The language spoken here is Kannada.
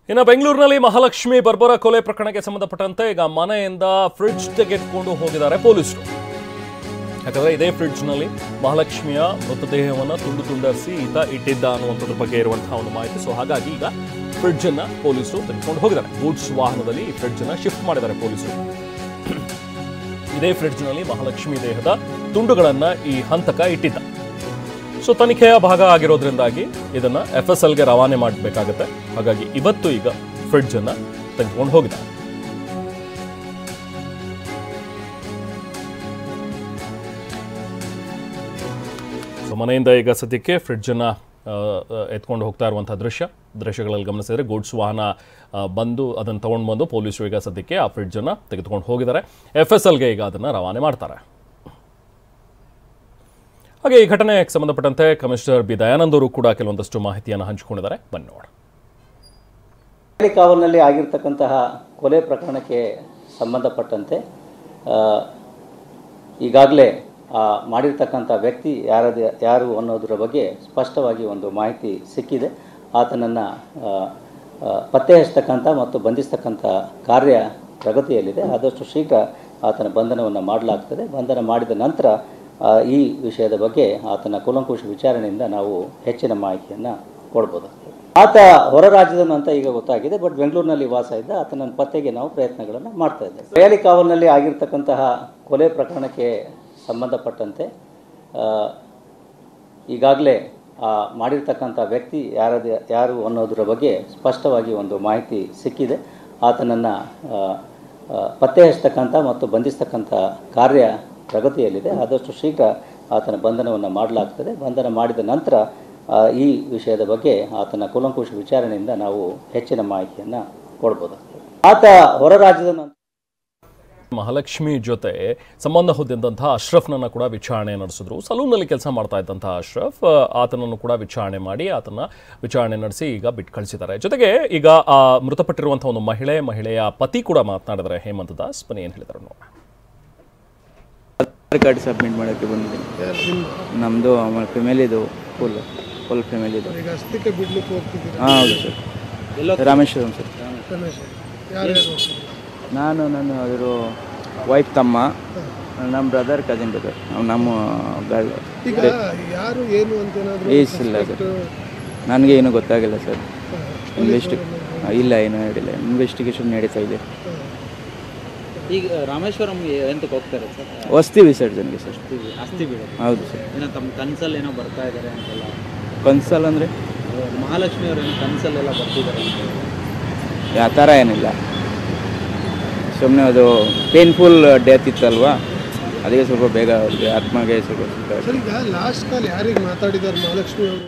ಇನ್ನು ಬೆಂಗಳೂರಿನಲ್ಲಿ ಮಹಾಲಕ್ಷ್ಮಿ ಬರ್ಬರ ಕೊಲೆ ಪ್ರಕರಣಕ್ಕೆ ಸಂಬಂಧಪಟ್ಟಂತೆ ಈಗ ಮನೆಯಿಂದ ಫ್ರಿಡ್ಜ್ ತೆಗೆದುಕೊಂಡು ಹೋಗಿದ್ದಾರೆ ಪೊಲೀಸರು. ಯಾಕಂದ್ರೆ ಇದೇ ಫ್ರಿಡ್ಜ್ನಲ್ಲಿ ಮಹಾಲಕ್ಷ್ಮಿಯ ಮೃತದೇಹವನ್ನು ತುಂಡು ತುಂಡರಿಸಿ ಈತ ಇಟ್ಟಿದ್ದ ಅನ್ನುವಂಥದ್ರ ಬಗ್ಗೆ ಇರುವಂತಹ ಒಂದು ಮಾಹಿತಿ. ಸೊ ಹಾಗಾಗಿ ಈಗ ಫ್ರಿಡ್ಜ್ ಅನ್ನ ಪೊಲೀಸರು ತೆಗೆದುಕೊಂಡು ಹೋಗಿದ್ದಾರೆ. ಗೂಡ್ಸ್ ವಾಹನದಲ್ಲಿ ಈ ಫ್ರಿಡ್ಜ್ ಅನ್ನ ಶಿಫ್ಟ್ ಮಾಡಿದ್ದಾರೆ ಪೊಲೀಸರು. ಇದೇ ಫ್ರಿಡ್ಜ್ನಲ್ಲಿ ಮಹಾಲಕ್ಷ್ಮಿ ದೇಹದ ತುಂಡುಗಳನ್ನ ಈ ಹಂತಕ ಇಟ್ಟಿದ್ದ. ಸೊ ತನಿಖೆಯ ಭಾಗ ಆಗಿರೋದ್ರಿಂದಾಗಿ ಇದನ್ನ FSLಗೆ ರವಾನೆ ಮಾಡಬೇಕಾಗುತ್ತೆ. ಹಾಗಾಗಿ ಇವತ್ತು ಈಗ ಫ್ರಿಡ್ಜ್ ಅನ್ನ ತೆಗೆದುಕೊಂಡು ಹೋಗಿದ್ದಾರೆ. ಸೊ ಮನೆಯಿಂದ ಈಗ ಸದ್ಯಕ್ಕೆ ಫ್ರಿಡ್ಜ್ ಅನ್ನ ಎತ್ಕೊಂಡು ಹೋಗ್ತಾ ಇರುವಂತಹ ದೃಶ್ಯಗಳಲ್ಲಿ ಗಮನಿಸಿದರೆ ಗೂಡ್ಸ್ ವಾಹನ ಬಂದು ಅದನ್ನು ತಗೊಂಡು ಬಂದು ಪೊಲೀಸರು ಈಗ ಸದ್ಯಕ್ಕೆ ಆ ಫ್ರಿಡ್ಜ್ ಅನ್ನ ತೆಗೆದುಕೊಂಡು ಹೋಗಿದ್ದಾರೆ. FSLಗೆ ಈಗ ಅದನ್ನ ರವಾನೆ ಮಾಡ್ತಾರೆ. ಹಾಗೆ ಈ ಘಟನೆಗೆ ಸಂಬಂಧಪಟ್ಟಂತೆ ಕಮಿಷನರ್ ಬಿ ದಯಾನಂದ್ ಅವರು ಕೂಡ ಕೆಲವೊಂದಷ್ಟು ಮಾಹಿತಿಯನ್ನು ಹಂಚಿಕೊಂಡಿದ್ದಾರೆ. ಬನ್ನಿ ನೋಡ. ಕಾವಲಿನಲ್ಲಿ ಆಗಿರ್ತಕ್ಕಂತಹ ಕೊಲೆ ಪ್ರಕರಣಕ್ಕೆ ಸಂಬಂಧಪಟ್ಟಂತೆ ಈಗಾಗಲೇ ಮಾಡಿರ್ತಕ್ಕಂಥ ವ್ಯಕ್ತಿ ಯಾರು ಅನ್ನೋದರ ಬಗ್ಗೆ ಸ್ಪಷ್ಟವಾಗಿ ಒಂದು ಮಾಹಿತಿ ಸಿಕ್ಕಿದೆ. ಆತನನ್ನು ಪತ್ತೆ ಹಚ್ಚತಕ್ಕಂಥ ಮತ್ತು ಬಂಧಿಸ್ತಕ್ಕಂಥ ಕಾರ್ಯ ಪ್ರಗತಿಯಲ್ಲಿದೆ. ಆದಷ್ಟು ಶೀಘ್ರ ಆತನ ಬಂಧನವನ್ನು ಮಾಡಲಾಗ್ತದೆ. ಬಂಧನ ಮಾಡಿದ ನಂತರ ಈ ವಿಷಯದ ಬಗ್ಗೆ ಆತನ ಕೂಲಂಕುಷ ವಿಚಾರಣೆಯಿಂದ ನಾವು ಹೆಚ್ಚಿನ ಮಾಹಿತಿಯನ್ನು ಕೊಡ್ಬೋದು. ಆತ ಹೊರ ರಾಜ್ಯದನು ಅಂತ ಈಗ ಗೊತ್ತಾಗಿದೆ. ಬಟ್ ಬೆಂಗಳೂರಿನಲ್ಲಿ ವಾಸ ಇದ್ದ. ಆತನ ಪತ್ತೆಗೆ ನಾವು ಪ್ರಯತ್ನಗಳನ್ನು ಮಾಡ್ತಾ ಇದ್ದೇವೆ. ರಿಯಾಲಿ ಕಾವಲಿನಲ್ಲಿ ಆಗಿರ್ತಕ್ಕಂತಹ ಕೊಲೆ ಪ್ರಕರಣಕ್ಕೆ ಸಂಬಂಧಪಟ್ಟಂತೆ ಈಗಾಗಲೇ ಮಾಡಿರ್ತಕ್ಕಂಥ ವ್ಯಕ್ತಿ ಯಾರು ಅನ್ನೋದರ ಬಗ್ಗೆ ಸ್ಪಷ್ಟವಾಗಿ ಒಂದು ಮಾಹಿತಿ ಸಿಕ್ಕಿದೆ. ಆತನನ್ನು ಪತ್ತೆ ಹಚ್ಚತಕ್ಕಂಥ ಮತ್ತು ಬಂಧಿಸ್ತಕ್ಕಂಥ ಕಾರ್ಯ ಪ್ರಗತಿಯಲ್ಲಿದೆ. ಆದಷ್ಟು ಶೀಘ್ರ ಆತನ ಬಂಧನವನ್ನು ಮಾಡಲಾಗ್ತದೆ. ಬಂಧನ ಮಾಡಿದ ನಂತರ ಈ ವಿಷಯದ ಬಗ್ಗೆ ಆತನ ಕೂಲಂಕುಷ ವಿಚಾರಣೆಯಿಂದ ನಾವು ಹೆಚ್ಚಿನ ಮಾಹಿತಿಯನ್ನು ಕೊಡ್ಬೋದು. ಆತ ಹೊರ ರಾಜ್ಯದ ಮಹಾಲಕ್ಷ್ಮಿ ಜೊತೆ ಸಂಬಂಧ ಹೊಂದಿದ್ದಂತಹ ಅಶ್ರಫ್ನನ್ನು ಕೂಡ ವಿಚಾರಣೆ ನಡೆಸಿದ್ರು. ಸಲೂನ್ನಲ್ಲಿ ಕೆಲಸ ಮಾಡ್ತಾ ಇದ್ದಂತಹ ಅಶ್ರಫ್ ಆತನನ್ನು ಕೂಡ ವಿಚಾರಣೆ ಮಾಡಿ ಆತನ ವಿಚಾರಣೆ ನಡೆಸಿ ಈಗ ಬಿಟ್ಟು ಕಳಿಸಿದ್ದಾರೆ. ಜೊತೆಗೆ ಈಗ ಆ ಮೃತಪಟ್ಟಿರುವಂತಹ ಒಂದು ಮಹಿಳೆಯ ಪತಿ ಕೂಡ ಮಾತನಾಡಿದರೆ ಹೇಮಂತ್ ದಾಸ್. ಬನ್ನಿ ಏನು ಹೇಳಿದ್ದಾರೆ ನೋಡೋಣ. ಆಧಾರ್ ಕಾರ್ಡ್ ಸಬ್ಮಿಟ್ ಮಾಡೋಕ್ಕೆ ಬಂದಿದ್ದೀನಿ. ನಮ್ಮದು ಫ್ಯಾಮಿಲಿದು ಫುಲ್ ಫ್ಯಾಮಿಲಿದು. ಹಾಂ ಹೌದು ಸರ್. ರಾಮೇಶ್ವರಂ ಸರ್. ನಾನು ಅದರ ವೈಫ್ ತಮ್ಮ, ನಮ್ಮ ಬ್ರದರ್ ಕಜಿನ್ ಬ್ರದರ್. ನಮ್ಮ ಇಲ್ಲ ಸರ್, ನನಗೆ ಏನೂ ಗೊತ್ತಾಗಿಲ್ಲ ಸರ್. ಇಲ್ಲ ಏನೂ ಹೇಳಿಲ್ಲ. ಇನ್ವೆಸ್ಟಿಗೇಷನ್ ನಡೀತಾ ಇದೆ. ಈಗ ರಾಮೇಶ್ವರಂ ಎಂತಕ್ಕೆ ಹೋಗ್ತಾರೆ ಸರ್? ವಸ್ತಿ ವಿಸರ್ಜನೆಗೆ ಸರ್. ಅಸ್ಥಿ ಬಿಡ. ಹೌದು ಸರ್. ಏನೋ ತಮ್ಮ ಕನ್ಸಲ್ಲಿ ಏನೋ ಬರ್ತಾ ಇದ್ದಾರೆ ಅಂತೆಲ್ಲ. ಕನ್ಸಲ್ ಅಂದರೆ ಮಹಾಲಕ್ಷ್ಮಿ ಅವರು ಏನೋ ಕನ್ಸಲ್ಲೆಲ್ಲ ಬರ್ತಿದ್ದಾರೆ ಅಂತ. ಆ ಥರ ಏನಿಲ್ಲ. ಸುಮ್ಮನೆ ಅದು ಪೇನ್ಫುಲ್ ಡೆತ್ ಇತ್ತಲ್ವಾ, ಅದಕ್ಕೆ ಸ್ವಲ್ಪ ಬೇಗ ಅವ್ರಿಗೆ ಆತ್ಮಗೆ ಸ್ವಲ್ಪ ಲಾಸ್ಟ್ ಕಾಲ್ ಯಾರಿಗೆ ಮಾತಾಡಿದ್ದಾರೆ ಮಹಾಲಕ್ಷ್ಮಿ ಅವರು?